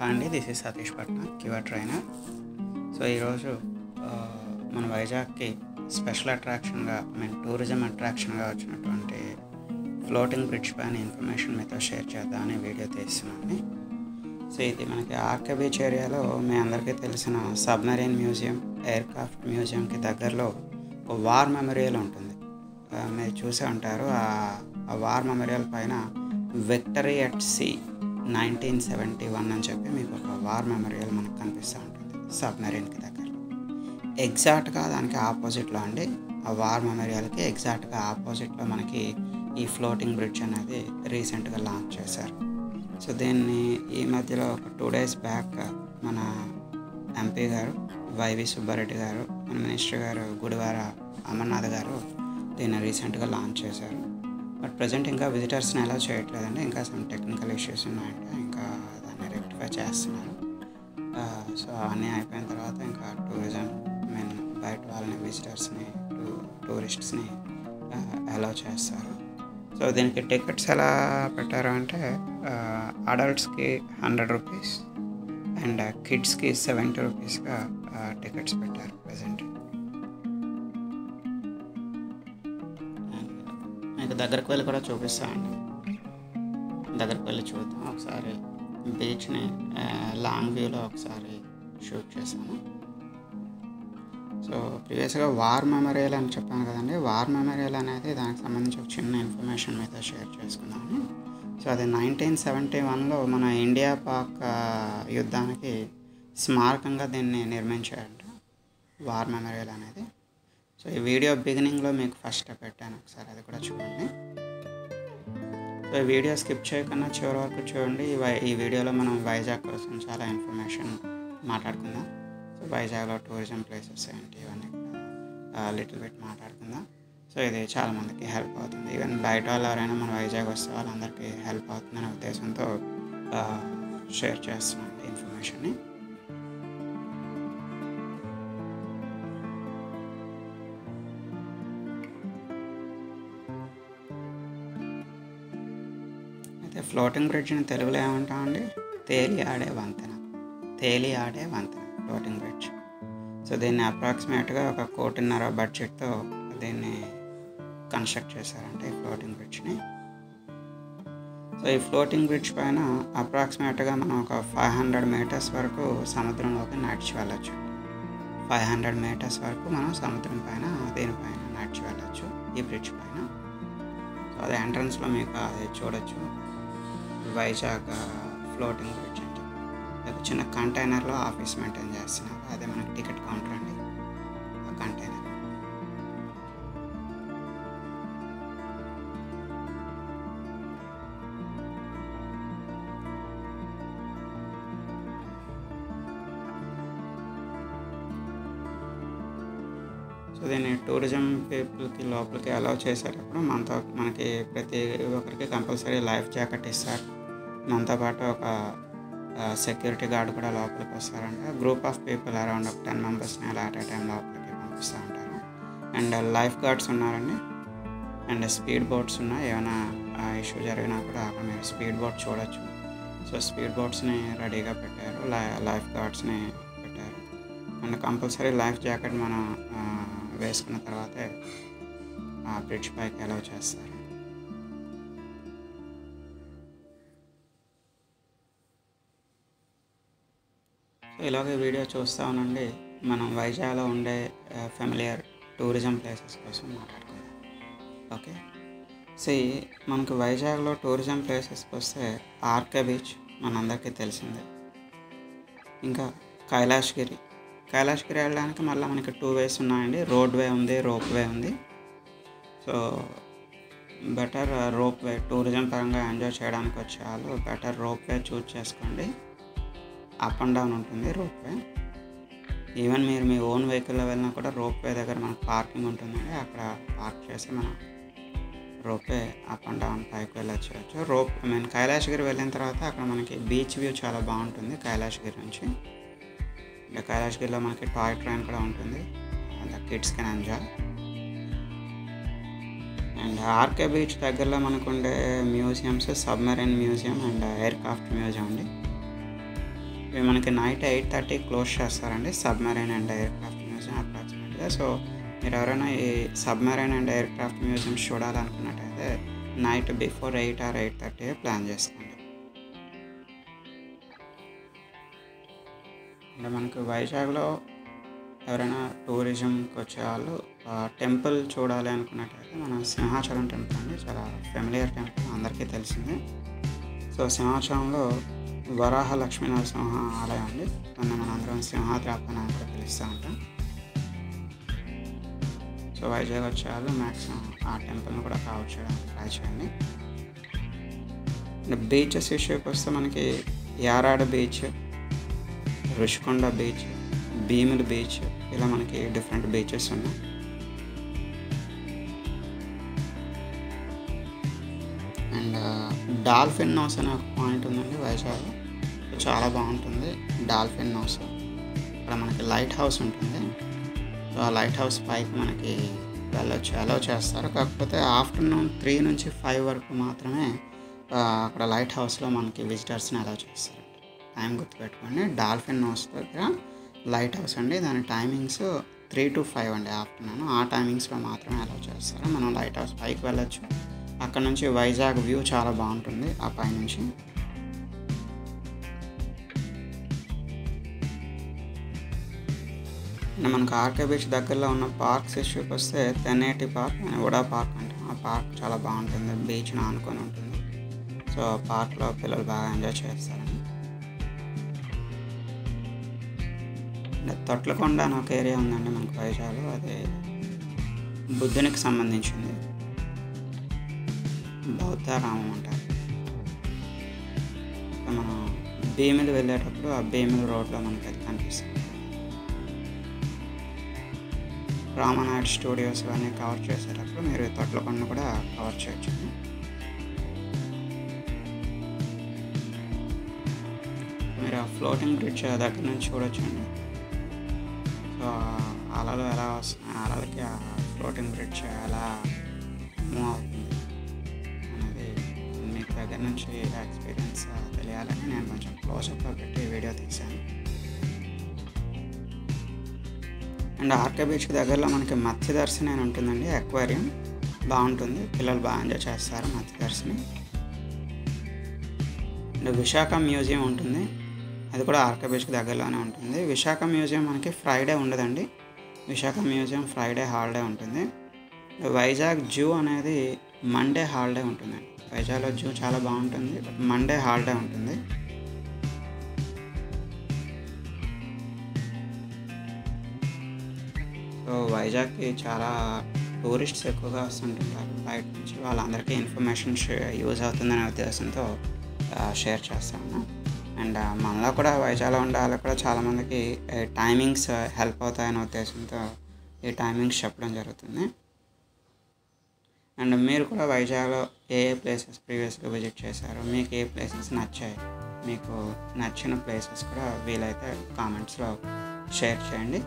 అండి, this is Satish Patna QR trainer. So ఈరోజు మన వైజాగ్కి స్పెషల్ అట్రాక్షన్గా టూరిజం అట్రాక్షన్గా వచ్చినటువంటి ఫ్లోటింగ్ బ్రిడ్జ్ పైన ఇన్ఫర్మేషన్ మీతో షేర్ చేద్దామని వీడియో తీస్తున్నాను. సో ఇది మనకి ఆర్కే బీచ్ ఏరియాలో మీ అందరికీ తెలిసిన సబ్మెరీన్ మ్యూజియం, ఎయిర్క్రాఫ్ట్ మ్యూజియంకి దగ్గరలో ఒక వార్ మెమోరియల్ ఉంటుంది. మీరు చూసే ఉంటారు. ఆ వార్ మెమోరియల్ పైన విక్టరీ అట్ సీ 1971 అని చెప్పి మీకు ఒక వార్ మెమోరియల్ మనకు కనిపిస్తూ ఉంటుంది సబ్మెరీన్కి దగ్గరలో. ఎగ్జాక్ట్గా దానికి ఆపోజిట్లో అండి, ఆ వార్ మెమోరియల్కి ఎగ్జాక్ట్గా ఆపోజిట్లో మనకి ఈ ఫ్లోటింగ్ బ్రిడ్జ్ అనేది రీసెంట్గా లాంచ్ చేశారు. సో దీన్ని ఈ మధ్యలో ఒక 2 days బ్యాక్ మన ఎంపీ గారు వైవి సుబ్బారెడ్డి గారు, మన మినిస్టర్ గారు గుడివార అమర్నాథ్ గారు దీన్ని రీసెంట్గా లాంచ్ చేశారు. బట్ ప్రజెంట్ ఇంకా విజిటర్స్ని అలౌ చేయట్లేదండి, ఇంకా సమ్ టెక్నికల్ ఇష్యూస్ ఉన్నాయంటే ఇంకా దాన్ని రెక్టిఫై చేస్తున్నారు. సో అవన్నీ అయిపోయిన తర్వాత ఇంకా టూరిజం బయట వాళ్ళని విజిటర్స్ని టూరిస్ట్స్ని అలౌ చేస్తారు. సో దీనికి టికెట్స్ ఎలా పెట్టారు అంటే అడల్ట్స్కి 100 రూపీస్ అండ్ కిడ్స్కి 70 రూపీస్గా టికెట్స్ పెట్టారు ప్రజెంట్. మీకు దగ్గరకు వెళ్ళి కూడా చూపిస్తామండి, దగ్గరకు వెళ్ళి చూద్దాం. ఒకసారి బీచ్ని లాంగ్ వ్యూలో ఒకసారి షూట్ చేసాము. సో ప్రీవియస్గా వార్ మెమోరియల్ అని చెప్పాను కదండి, వార్ మెమోరియల్ అనేది దానికి సంబంధించి ఒక చిన్న ఇన్ఫర్మేషన్ మీతో షేర్ చేసుకున్నాను. సో అది 1971లో మన ఇండియా పాక్ యుద్ధానికి స్మారకంగా దీన్ని నిర్మించారంట వార్ మెమోరియల్ అనేది. సో ఈ వీడియో బిగినింగ్లో మీకు ఫస్ట్ పెట్టాను, ఒకసారి అది కూడా చూడండి. సో ఈ వీడియో స్కిప్ చేయకుండా చివరి వరకు చూడండి. ఈ వీడియోలో మనం వైజాగ్ కోసం చాలా ఇన్ఫర్మేషన్ మాట్లాడుకుందాం. సో వైజాగ్లో టూరిజం ప్లేసెస్ ఏంటి ఇవన్నీ లిటిల్ బిట్ మాట్లాడుకుందాం. సో ఇది చాలామందికి హెల్ప్ అవుతుంది. ఈవెన్ బయట వాళ్ళు ఎవరైనా మన వైజాగ్ వస్తే వాళ్ళందరికీ హెల్ప్ అవుతుందనే ఉద్దేశంతో షేర్ చేస్తున్నాను ఇన్ఫర్మేషన్ని. అయితే ఫ్లోటింగ్ బ్రిడ్జ్ని తెలుగులో ఏమంటామండి? తేలి ఆడే వంతెన ఫ్లోటింగ్ బ్రిడ్జ్. సో దీన్ని అప్రాక్సిమేట్గా 1.5 కోటి బడ్జెట్తో దీన్ని కన్స్ట్రక్ట్ చేశారంటే ఈ ఫ్లోటింగ్ బ్రిడ్జ్ని. సో ఈ ఫ్లోటింగ్ బ్రిడ్జ్ పైన అప్రాక్సిమేట్గా మనం ఒక 500 meters వరకు సముద్రంలోకి నడిచి వెళ్ళచ్చు. 500 meters వరకు మనం సముద్రం పైన దీనిపైన నడిచి వెళ్ళచ్చు ఈ బ్రిడ్జ్ పైన. సో అది ఎంట్రన్స్లో మీకు అది చూడొచ్చు, వైజాగ్ ఫ్లోటింగ్ బ్రిడ్జ్ అంటే ఒక చిన్న కంటైనర్లో ఆఫీస్ మెయింటైన్ చేస్తున్నారు. అదే మనకి టికెట్ కౌంటర్ అండి, ఆ కంటైనర్. సో దీన్ని టూరిజం పీపుల్కి లోపలికి అలౌ చేసేటప్పుడు మనకి ప్రతి ఒక్కరికి కంపల్సరీ లైఫ్ జాకెట్ ఇస్తారు. మనతో పాటు ఒక సెక్యూరిటీ గార్డ్ కూడా లోపలికి వస్తారంట. గ్రూప్ ఆఫ్ పీపుల్ అరౌండ్ ఒక 10 members-ని అలా అట్ ఏ టైం లోపలికి పంపిస్తూ ఉంటారు. అండ్ లైఫ్ గార్డ్స్ ఉన్నారండి, అండ్ స్పీడ్ బోట్స్ ఉన్నాయి. ఏమైనా ఇష్యూ జరిగినా కూడా అక్కడ మీరు స్పీడ్ బోట్ చూడొచ్చు. సో స్పీడ్ బోట్స్ని రెడీగా పెట్టారు, లైఫ్ గార్డ్స్ని పెట్టారు. అండ్ కంపల్సరీ లైఫ్ జాకెట్ మనం వేసుకున్న తర్వాతే ఆ బ్రిడ్జ్ పైకి అలౌ చేస్తారు. ఇలాగే వీడియో చూస్తూ ఉండండి. మనం వైజాగ్లో ఉండే ఫెమిలియర్ టూరిజం ప్లేసెస్ కోసం మాట్లాడుకుందాం. ఓకే, సో మనకు వైజాగ్లో టూరిజం ప్లేసెస్కి వస్తే ఆర్కే బీచ్ మనందరికీ తెలిసిందే. ఇంకా కైలాసగిరి వెళ్ళడానికి మళ్ళీ మనకి 2 ways ఉన్నాయండి. రోడ్ వే ఉంది, రోప్ వే ఉంది. So better rope way, tourism పరంగా ఎంజాయ్ చేయడానికి వచ్చే వాళ్ళు బెటర్ రోప్ వే చూజ్ చేసుకోండి. అప్ అండ్ డౌన్ ఉంటుంది రోప్ వే. ఈవెన్ మీరు మీ ఓన్ వెహికల్లో వెళ్ళినా కూడా రోప్ వే దగ్గర మనకు పార్కింగ్ ఉంటుందండి, అక్కడ పార్క్ చేసి మనం rope way up and down పైకి వెళ్ళొచ్చు. కైలాసగిరి వెళ్ళిన తర్వాత అక్కడ మనకి బీచ్ వ్యూ చాలా బాగుంటుంది కైలాసగిరి నుంచి. అంటే కైలాసగిరిలో మనకి టాయ్ ట్రైన్ కూడా ఉంటుంది, and kids can enjoy. And RK beach దగ్గరలో మనకు ఉండే museums submarine museum and aircraft museum అండి. ఇవి మనకి నైట్ 8:30 క్లోజ్ చేస్తారండి, సబ్మెరైన్ అండ్ ఎయిర్క్రాఫ్ట్ మ్యూజియం అప్రాక్సిమేట్గా. సో మీరు ఎవరైనా ఈ సబ్మెరైన్ అండ్ ఎయిర్క్రాఫ్ట్ మ్యూజియంస్ చూడాలనుకున్నట్టయితే నైట్ బిఫోర్ 8 or 8:30 ప్లాన్ చేసుకోండి. అంటే మనకు వైజాగ్లో ఎవరైనా టూరిజంకి వచ్చేవాళ్ళు టెంపుల్ చూడాలి అనుకున్నట్టయితే మన సింహాచలం టెంపుల్ అండి, చాలా ఫెమిలియర్ టెంపుల్, అందరికీ తెలిసిందే. సో సింహాచలంలో వరాహ లక్ష్మీ నరసింహ ఆలయం అండి, దాన్ని మనందరం సింహాద్రి అని కూడా పిలుస్తూ ఉంటాం. సో వైజాగ్ వచ్చేవాళ్ళు మ్యాక్సిమం ఆ టెంపుల్ని కూడా కవర్ చేయడానికి ట్రై చేయండి. బీచెస్ విషయానికి వస్తే మనకి Yarada beach, Rushikonda beach, Bheemili beach, ఇలా మనకి డిఫరెంట్ బీచెస్ ఉన్నాయి. అండ్ డాల్ఫిన్ నోస్ అనే ఒక పాయింట్ ఉందండి వైజాగ్లో, చాలా బాగుంటుంది డాల్ఫిన్ నోస్. ఇక్కడ మనకి లైట్ హౌస్ ఉంటుంది. సో ఆ లైట్ హౌస్ పైకి మనకి వెళ్ళొచ్చు, అలౌ చేస్తారు. కాకపోతే ఆఫ్టర్నూన్ 3 నుంచి 5 వరకు మాత్రమే అక్కడ లైట్ హౌస్లో మనకి విజిటర్స్ని అలౌ చేస్తారు. టైం గుర్తుపెట్టుకోండి, డాల్ఫిన్ నోస్ దగ్గర లైట్ హౌస్ అండి, దాని టైమింగ్స్ 3 to 5 అండి ఆఫ్టర్నూన్. ఆ టైమింగ్స్లో మాత్రమే అలౌ చేస్తారు. మనం లైట్ హౌస్ పైకి వెళ్ళొచ్చు, అక్కడ నుంచి వైజాగ్ వ్యూ చాలా బాగుంటుంది ఆ పైనుంచి. మనకు ఆర్కే బీచ్ దగ్గరలో ఉన్న పార్క్స్ ఇష్యూకి వస్తే 1080 పార్క్ అండ్ ఉడా పార్క్ అంటే ఆ పార్క్ చాలా బాగుంటుంది, బీచ్ని ఆనుకొని ఉంటుంది. సో పార్క్లో పిల్లలు బాగా ఎంజాయ్ చేస్తారండి. తొట్లకొండ అని ఒక ఏరియా ఉందండి మనకు వైజాగ్లో, అది బుద్ధునికి సంబంధించింది, బౌద్ధరామం అంటారు. మనం భీమిలి వెళ్ళేటప్పుడు ఆ భీమిలి రోడ్లో మనకి అది కనిపిస్తుంది. రామనాయుడు స్టూడియోస్ అన్నీ కవర్ చేసేటప్పుడు మీరు తొట్లకొండ కూడా కవర్ చేయొచ్చు. మీరు ఆ ఫ్లోటింగ్ బ్రిడ్జ్ దగ్గర నుంచి చూడొచ్చండి. సో అలలు ఎలా వస్తున్నాయి, అలలకి ఆ ఫ్లోటింగ్ బ్రిడ్జ్ ఎలా మూవ్ అవుతుంది అనేది మీకు దగ్గర నుంచి ఎక్స్పీరియన్స్ తెలియాలని నేను కొంచెం క్లోజప్లో పెట్టి వీడియో తీశాను. అండ్ ఆర్కే బీచ్కి దగ్గరలో మనకి మత్స్యదర్శిని అని ఉంటుందండి, అక్వేరియం బాగుంటుంది, పిల్లలు బాగా ఎంజాయ్ చేస్తారు మత్స్యదర్శిని. అండ్ విశాఖ మ్యూజియం ఉంటుంది, అది కూడా ఆర్కే బీచ్కి దగ్గరలోనే ఉంటుంది. విశాఖ మ్యూజియం మనకి ఫ్రైడే ఉండదండి, విశాఖ మ్యూజియం ఫ్రైడే హాలిడే ఉంటుంది. వైజాగ్ జూ అనేది మండే హాలిడే ఉంటుందండి. వైజాగ్లో జూ చాలా బాగుంటుంది, బట్ మండే హాలిడే ఉంటుంది. సో వైజాగ్కి చాలా టూరిస్ట్స్ ఎక్కువగా వస్తుంటుంటారు బయట నుంచి, వాళ్ళందరికీ ఇన్ఫర్మేషన్ యూజ్ అవుతుందనే ఉద్దేశంతో షేర్ చేస్తాను. అండ్ మనలో కూడా వైజాగ్లో ఉండే వాళ్ళకి కూడా చాలామందికి టైమింగ్స్ హెల్ప్ అవుతాయనే ఉద్దేశంతో ఈ టైమింగ్స్ చెప్పడం జరుగుతుంది. అండ్ మీరు కూడా వైజాగ్లో ఏ ప్లేసెస్ ప్రీవియస్గా విజిట్ చేశారో, మీకు ఏ ప్లేసెస్ నచ్చాయి, మీకు నచ్చిన ప్లేసెస్ కూడా వీలైతే కామెంట్స్లో షేర్ చేయండి.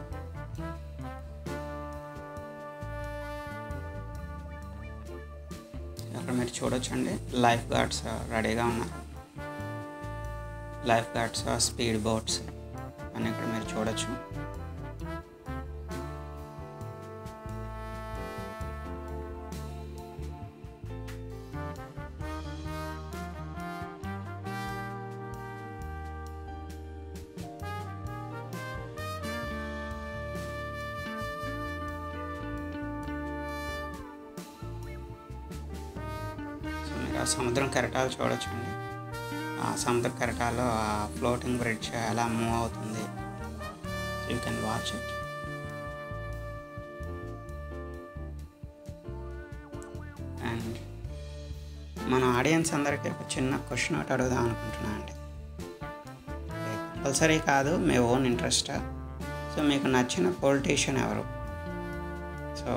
అక్కడ మీరు చూడొచ్చండి, లైఫ్ గార్డ్స్ రెడీగా ఉన్నారు. లైఫ్ గార్డ్స్, స్పీడ్ బోట్స్ అని ఇక్కడ మీరు చూడొచ్చు. సో మీరు ఆ సముద్రం కెరటాలు చూడొచ్చండి, ఆ సముద్ర కెరటాల్లో ఆ ఫ్లోటింగ్ బ్రిడ్జ్ ఎలా మూవ్ అవుతుంది. You can watch it. And మన ఆడియన్స్ అందరికీ ఒక చిన్న క్వశ్చన్ ఒకటి అడుగుదాం అనుకుంటున్నాను అండి. కంపల్సరీ కాదు, మీ ఓన్ ఇంట్రెస్ట్. సో మీకు నచ్చిన పొలిటీషియన్ ఎవరు? సో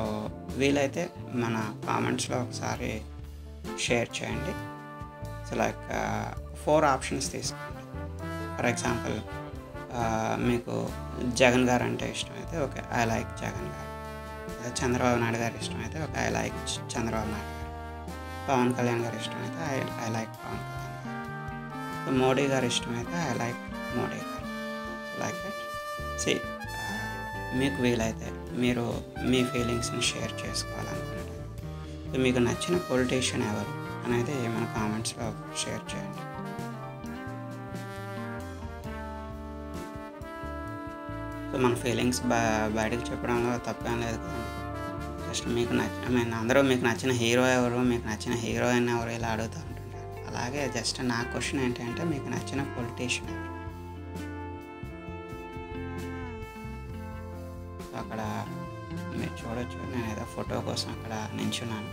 వీలైతే మన కామెంట్స్లో ఒకసారి షేర్ చేయండి. సో లైక్ 4 ఆప్షన్స్ తీసుకోండి. ఫర్ ఎగ్జాంపుల్ మీకు జగన్ గారు అంటే ఇష్టమైతే ఓకే, ఐ లైక్ జగన్ గారు. చంద్రబాబు నాయుడు గారు ఇష్టమైతే okay, I like Chandrababu Naidu గారు. పవన్ కళ్యాణ్ గారు ఇష్టమైతే ఐ లైక్ పవన్ కళ్యాణ్ గారు. సో మోడీ గారు ఇష్టమైతే ఐ లైక్ మోడీ గారు. Like that. సి మీకు వీలైతే మీరు మీ ఫీలింగ్స్ని షేర్ చేసుకోవాలనుకున్నట్టు సో మీకు నచ్చిన పొలిటీషియన్ ఎవరు అనేది మన కామెంట్స్లో షేర్ చేయండి. సో మన ఫీలింగ్స్ బయటకు చెప్పడంలో తప్పేం లేదు కదండి. జస్ట్ మీకు అందరూ మీకు నచ్చిన హీరో ఎవరు, మీకు నచ్చిన హీరోయిన్ ఎవరు ఇలా అడుగుతూ ఉంటుంటారు. అలాగే జస్ట్ నా క్వశ్చన్ ఏంటంటే మీకు నచ్చిన పొలిటీషియన్ ఎవరు. సో అక్కడ మీరు చూడొచ్చు, నేను ఏదో ఫోటో కోసం అక్కడ నించున్నాను.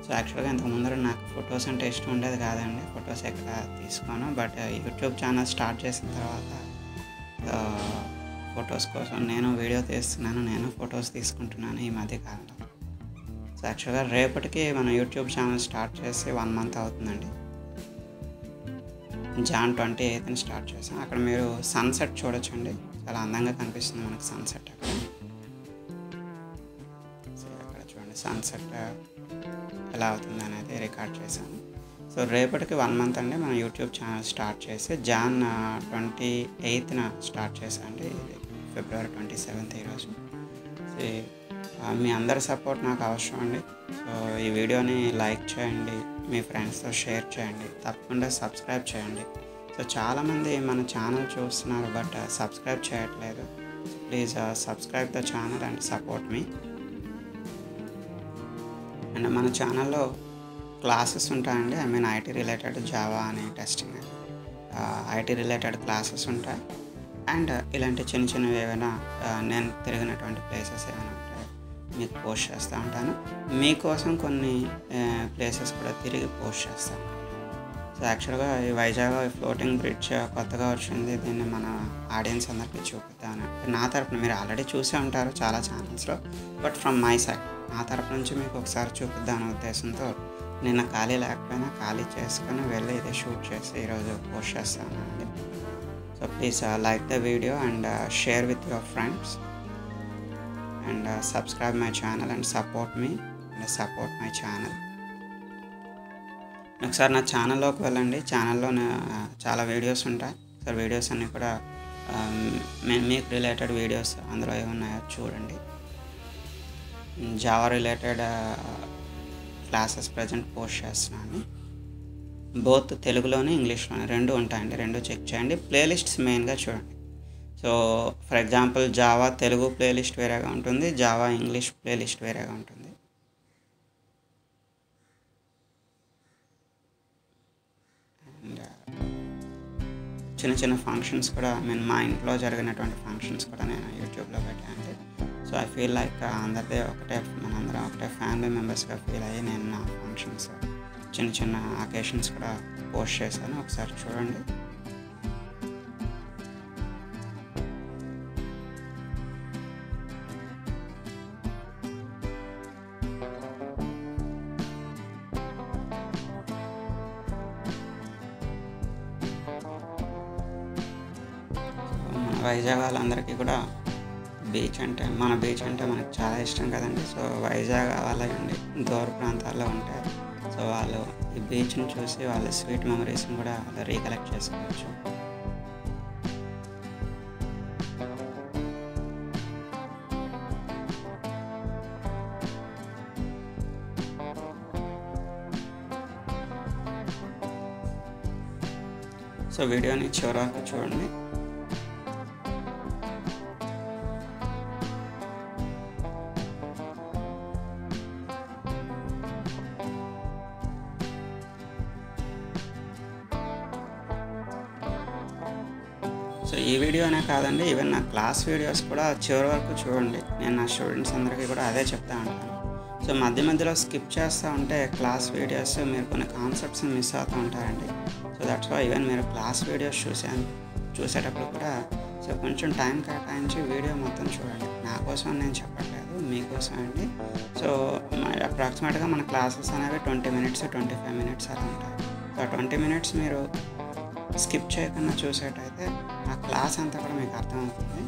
సో యాక్చువల్గా ఇంతకు ముందర నాకు ఫొటోస్ అంటే ఇష్టం ఉండేది కాదండి, ఫొటోస్ ఎక్కడ తీసుకోను. బట్ యూట్యూబ్ ఛానల్ స్టార్ట్ చేసిన తర్వాత ఫొటోస్ కోసం నేను వీడియో తీస్తున్నాను, నేను ఫొటోస్ తీసుకుంటున్నాను ఈ మధ్య కాలంలో. సో యాక్చువల్గా రేపటికి మన యూట్యూబ్ ఛానల్ స్టార్ట్ చేసి 1 month అవుతుందండి. Jan 28th స్టార్ట్ చేసాం. అక్కడ మీరు సన్సెట్ చూడొచ్చండి, చాలా అందంగా కనిపిస్తుంది మనకు సన్సెట్ అక్కడ. సో అక్కడ చూడండి సన్సెట్ ఎలా అవుతుంది అనేది రికార్డ్ చేశాను. సో రేపటికి 1 month అండి మన యూట్యూబ్ ఛానల్ స్టార్ట్ చేసి Jan 28th స్టార్ట్ చేశానండి. February 27th ఈరోజు. సో మీ అందరి సపోర్ట్ నాకు అవసరం అండి. సో ఈ వీడియోని లైక్ చేయండి, మీ ఫ్రెండ్స్తో షేర్ చేయండి, తప్పకుండా సబ్స్క్రైబ్ చేయండి. సో చాలామంది మన ఛానల్ చూస్తున్నారు బట్ సబ్స్క్రైబ్ చేయట్లేదు. Please subscribe the channel and support me. And మన ఛానల్లో క్లాసెస్ ఉంటాయండి, ఐటీ రిలేటెడ్ జావా అని టెస్టింగ్ ఐటీ రిలేటెడ్ క్లాసెస్ ఉంటాయి. అండ్ ఇలాంటి చిన్న చిన్నవి ఏమైనా నేను తిరిగినటువంటి ప్లేసెస్ ఏమైనా ఉంటాయి మీకు పోస్ట్ చేస్తూ ఉంటాను. మీకోసం కొన్ని ప్లేసెస్ కూడా తిరిగి పోస్ట్ చేస్తాను. సో యాక్చువల్గా ఈ వైజాగ్ ఫ్లోటింగ్ బ్రిడ్జ్ కొత్తగా వచ్చింది, దీన్ని మన ఆడియన్స్ అందరికీ చూపిద్దామని నా తరపున. మీరు ఆల్రెడీ చూసే ఉంటారు చాలా ఛానల్స్లో, బట్ ఫ్రమ్ మై సైడ్ నా తరపు నుంచి మీకు ఒకసారి చూపిద్దామనే ఉద్దేశంతో నిన్న ఖాళీ లేకపోయినా ఖాళీ చేసుకొని వెళ్ళి ఇది షూట్ చేసి ఈరోజు పోస్ట్ చేస్తానండి. So please like the video and share with your friends and subscribe my channel and support me and support my channel. ఒకసారి నా ఛానల్లోకి వెళ్ళండి, ఛానల్లో చాలా వీడియోస్ ఉంటాయి. సో వీడియోస్ అన్నీ కూడా మీకు రిలేటెడ్ వీడియోస్ అందులో ఏమున్నాయో చూడండి. Java related classes present post చేస్తున్నాను. బోత్ తెలుగులోనే ఇంగ్లీష్లోనే రెండు ఉంటాయండి, రెండు చెక్ చేయండి. ప్లేలిస్ట్స్ మెయిన్గా చూడండి. So for example Java Telugu playlist వేరేగా ఉంటుంది, జావా ఇంగ్లీష్ ప్లేలిస్ట్ వేరేగా ఉంటుంది. అండ్ చిన్న చిన్న ఫంక్షన్స్ కూడా మా ఇంట్లో జరిగినటువంటి ఫంక్షన్స్ కూడా నేను యూట్యూబ్లో పెట్టాను. సో ఐ ఫీల్ లైక్ అందరిదే మనందరం ఒకటే ఫ్యామిలీ మెంబర్స్గా ఫీల్ అయ్యి నేను నా ఫంక్షన్స్ చిన్న చిన్న అకేషన్స్ కూడా పోస్ట్ చేశాను, ఒకసారి చూడండి. వైజాగ్ వాళ్ళందరికీ కూడా మన బీచ్ అంటే మనకు చాలా ఇష్టం కదండి. సో వైజాగ్ వాళ్ళండి దూర ప్రాంతాల్లో ఉంటారు. సో వాళ్ళు ఈ బీచ్ని చూసి వాళ్ళ స్వీట్ మెమరీస్ని కూడా వాళ్ళు రీకలెక్ట్ చేసుకోవచ్చు. సో వీడియోని చివరి వరకు చూడండి. సో ఈ వీడియోనే కాదండి, ఈవెన్ నా క్లాస్ వీడియోస్ కూడా చివరి వరకు చూడండి. నేను నా స్టూడెంట్స్ అందరికీ కూడా అదే చెప్తా ఉంటాను. సో మధ్య మధ్యలో స్కిప్ చేస్తూ ఉంటే క్లాస్ వీడియోస్ మీరు కొన్ని కాన్సెప్ట్స్ని మిస్ అవుతూ ఉంటారండి. సో దట్స్ వై ఈవెన్ మీరు క్లాస్ వీడియోస్ చూసేటప్పుడు కూడా సో కొంచెం టైం కేటాయించి వీడియో మొత్తం చూడండి. నా కోసం నేను చెప్పట్లేదు, మీకోసం అండి. సో అప్రాక్సిమేట్గా మన క్లాసెస్ అనేవి 20 minutes 25 minutes అలా ఉంటాయి. సో 20 minutes మీరు స్కిప్ చేయకుండా చూసేటైతే ఆ క్లాస్ అంతా కూడా మీకు అర్థమవుతుంది.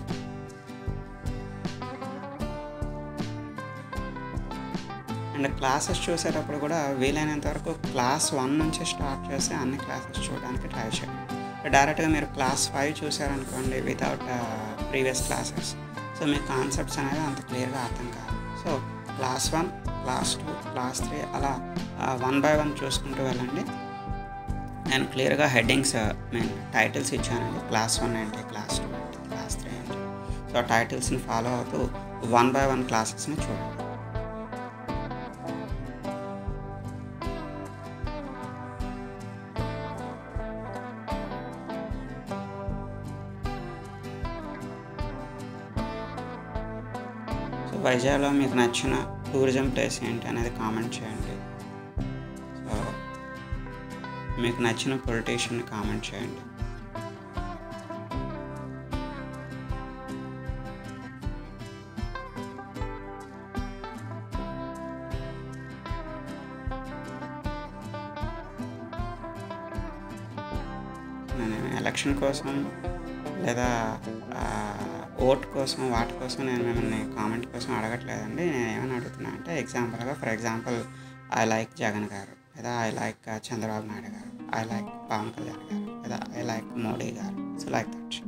అండ్ క్లాసెస్ చూసేటప్పుడు కూడా వీలైనంత వరకు క్లాస్ 1 నుంచి స్టార్ట్ చేసి అన్ని క్లాసెస్ చూడడానికి ట్రై చేయండి. డైరెక్ట్గా మీరు క్లాస్ 5 చూసారనుకోండి వితౌట్ ప్రీవియస్ క్లాసెస్, సో మీ కాన్సెప్ట్స్ అనేది అంత క్లియర్గా అర్థం కాదు. సో క్లాస్ 1, క్లాస్ 2, క్లాస్ 3 అలా 1 by 1 చూసుకుంటూ వెళ్ళండి. నేను క్లియర్గా హెడ్డింగ్స్ టైటిల్స్ ఇచ్చానండి. క్లాస్ 1 ఏంటి, క్లాస్ 2 ఏంటి, క్లాస్ 3 ఏంటి. సో టైటిల్స్ని ఫాలో అవుతూ 1 by 1 క్లాసెస్ని చూడండి. సో వైజాగ్లో మీకు నచ్చిన టూరిజం ప్లేస్ ఏంటి అనేది కామెంట్ చేయండి. సో మీకు నచ్చిన పొలిటీషియన్ని కామెంట్ చేయండి. నేను ఎలక్షన్ కోసం లేదా ఓట్ కోసం వాటి కోసం నేను మిమ్మల్ని కామెంట్ కోసం అడగట్లేదండి. నేను ఏమని అడుగుతున్నా అంటే ఎగ్జాంపుల్గా, for example I like Jagan గారు, లేదా ఐ లైక్ చంద్రబాబు నాయుడు గారు, ఐ లైక్ పవన్ కళ్యాణ్ గారు, లేదా ఐ లైక్ మోడీ గారు. So like that.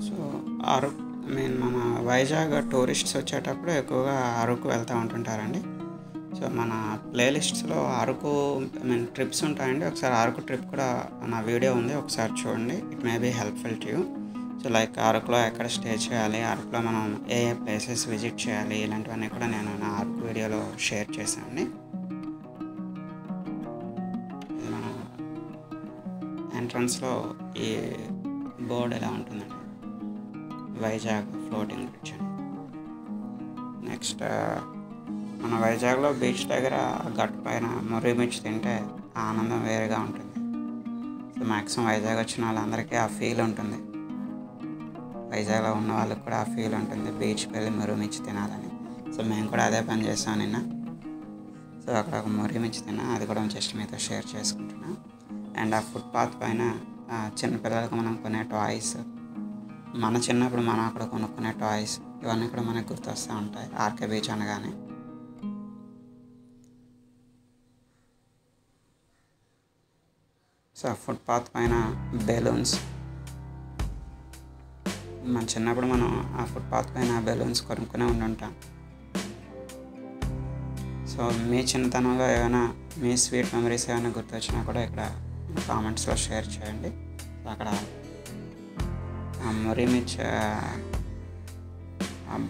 So Araku మన వైజాగ్ టూరిస్ట్స్ వచ్చేటప్పుడు ఎక్కువగా అరకు వెళ్తూ ఉంటుంటారండి. సో మన ప్లేలిస్ట్స్లో అరకు ట్రిప్స్ ఉంటాయండి. ఒకసారి అరకు ట్రిప్ కూడా నా వీడియో ఉంది, ఒకసారి చూడండి. It may be helpful to you. So like అరకులో ఎక్కడ స్టే చేయాలి, అరకులో మనం ఏ ప్లేసెస్ విజిట్ చేయాలి, ఇలాంటివన్నీ కూడా నేను నా అరకు వీడియోలో షేర్ చేశానండి. ఇది మన ఎంట్రన్స్లో ఈ బోర్డు ఎలా ఉంటుందండి, వైజాగ్ ఫ్లోటింగ్ బ్రిడ్జ్ అని. నెక్స్ట్ మన వైజాగ్లో బీచ్ దగ్గర గట్టు పైన ముర్రి మిర్చి తింటే ఆనందం వేరేగా ఉంటుంది. సో మ్యాక్సిమం వైజాగ్ వచ్చిన వాళ్ళందరికీ ఆ ఫీల్ ఉంటుంది, వైజాగ్లో ఉన్న వాళ్ళకి కూడా ఆ ఫీల్ ఉంటుంది బీచ్కి వెళ్ళి ముర్రి మిర్చి తినాలని. సో మేము కూడా అదే పని చేస్తాం నిన్న. సో అక్కడ ఒక ముర్రి మిర్చి తిన్నా, అది కూడా జస్ట్ మీతో షేర్ చేసుకుంటున్నాను. అండ్ ఆ ఫుట్పాత్ పైన చిన్నపిల్లలకు మనం కొనే టాయ్స్, మన చిన్నప్పుడు మనం అక్కడ కొనుక్కునే టాయ్స్, ఇవన్నీ కూడా మనకు గుర్తొస్తూ ఉంటాయి ఆర్కే బీచ్ అనగానే. సో ఫుట్పాత్ పైన బెలూన్స్, మన చిన్నప్పుడు మనం ఆ ఫుట్పాత్ పైన బెలూన్స్ కొనుక్కునే ఉండుంటాం. సో మీ చిన్నతనంలో ఏమైనా మీ స్వీట్ మెమరీస్ ఏమైనా గుర్తొచ్చినా కూడా ఇక్కడ కామెంట్స్లో షేర్ చేయండి. అక్కడ ముర్రి మిర్చి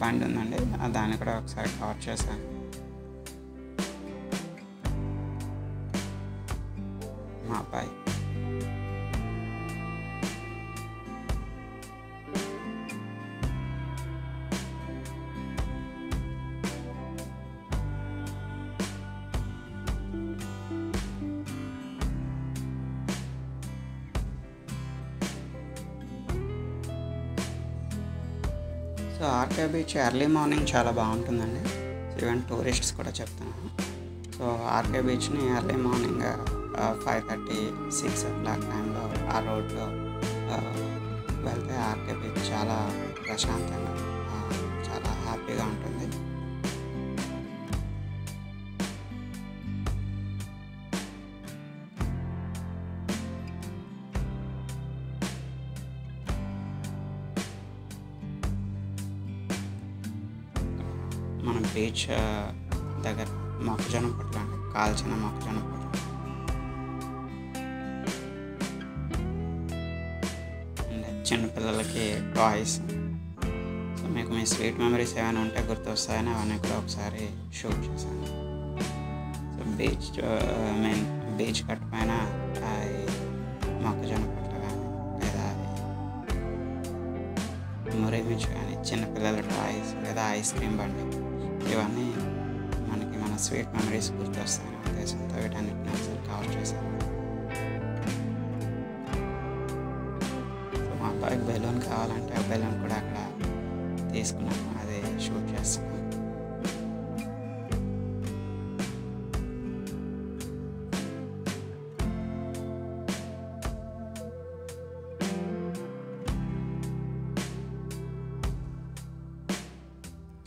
బండి ఉందండి, దాన్ని కూడా ఒకసారి కవర్ చేశాను. మా అబ్బాయి so RK beach early morning చాలా బాగుంటుందండి. సో ఈవెన్ టూరిస్ట్స్ కూడా చెప్తున్నాను. సో ఆర్కే బీచ్ని ఎర్లీ మార్నింగ్ 5:30, 6 o'clock టైంలో ఆ రోడ్లో వెళ్తే ఆర్కే బీచ్ చాలా ప్రశాంతంగా చాలా హ్యాపీగా ఉంటుంది. మనం బీచ్ దగ్గర మొక్కజొన్న పొట్లు అండి, కాల్చిన మొక్కజొన్న పొట్లు. అండ్ చిన్నపిల్లలకి టాయ్స్. సో మీకు మీ స్వీట్ మెమరీస్ ఏమైనా ఉంటే గుర్తొస్తాయని అవన్నీ కూడా ఒకసారి షూట్ చేశాను. సో బీచ్ కట్ పైన మొక్కజొన్న పొట్లు కానీ లేదా ముర్రి మిర్చి కానీ చిన్నపిల్లల టాయ్స్ లేదా ఐస్ క్రీమ్ బండి, ఇవన్నీ మనకి మన స్వీట్ మెమరీస్ గుర్తొస్తాయనే ఉద్దేశంతో వీటన్నిటిని ఒకసారి కవర్ చేశాను. సో మా అబ్బాయికి బెలూన్ కావాలంటే ఆ బెలూన్ కూడా అక్కడ తీసుకున్నాను, అది షూట్ చేస్తున్నాను.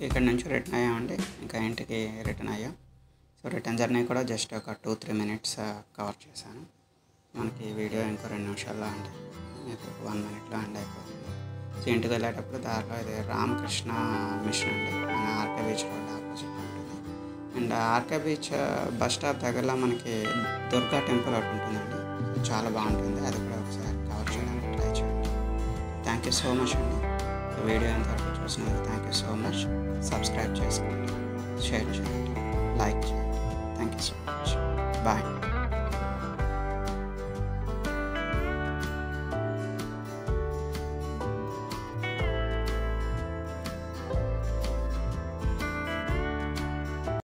ఇక్కడ నుంచి రిటర్న్ అయ్యామండి, ఇంకా ఇంటికి రిటర్న్ అయ్యాం. సో రిటర్న్ జర్నీ కూడా జస్ట్ ఒక 2-3 మినిట్స్ కవర్ చేశాను. మనకి వీడియో ఇంకో 2 నిమిషాల్లో అంటే మీకు 1 మినిట్లో ఎండ్ అయిపోతుంది. సో ఇంటికి వెళ్ళేటప్పుడు దారిలో ఇది రామకృష్ణ మిషన్ అండి, మన ఆర్కే బీచ్ రోడ్ ఆపోజిట్ ఉంటుంది. And RK beach bus stop దగ్గరలో మనకి దుర్గా టెంపుల్ ఒకటి ఉంటుందండి, సో చాలా బాగుంటుంది, అది కూడా ఒకసారి కవర్ చేయడానికి ట్రై చేయండి. థ్యాంక్ యూ సో మచ్ అండి. వీడియో ఎంతవరకు చూసినందుకు thank you so much. Subscribe చేసుకోండి, షేర్ చేయండి, లైక్ చేయండి. Thank you so much. Bye.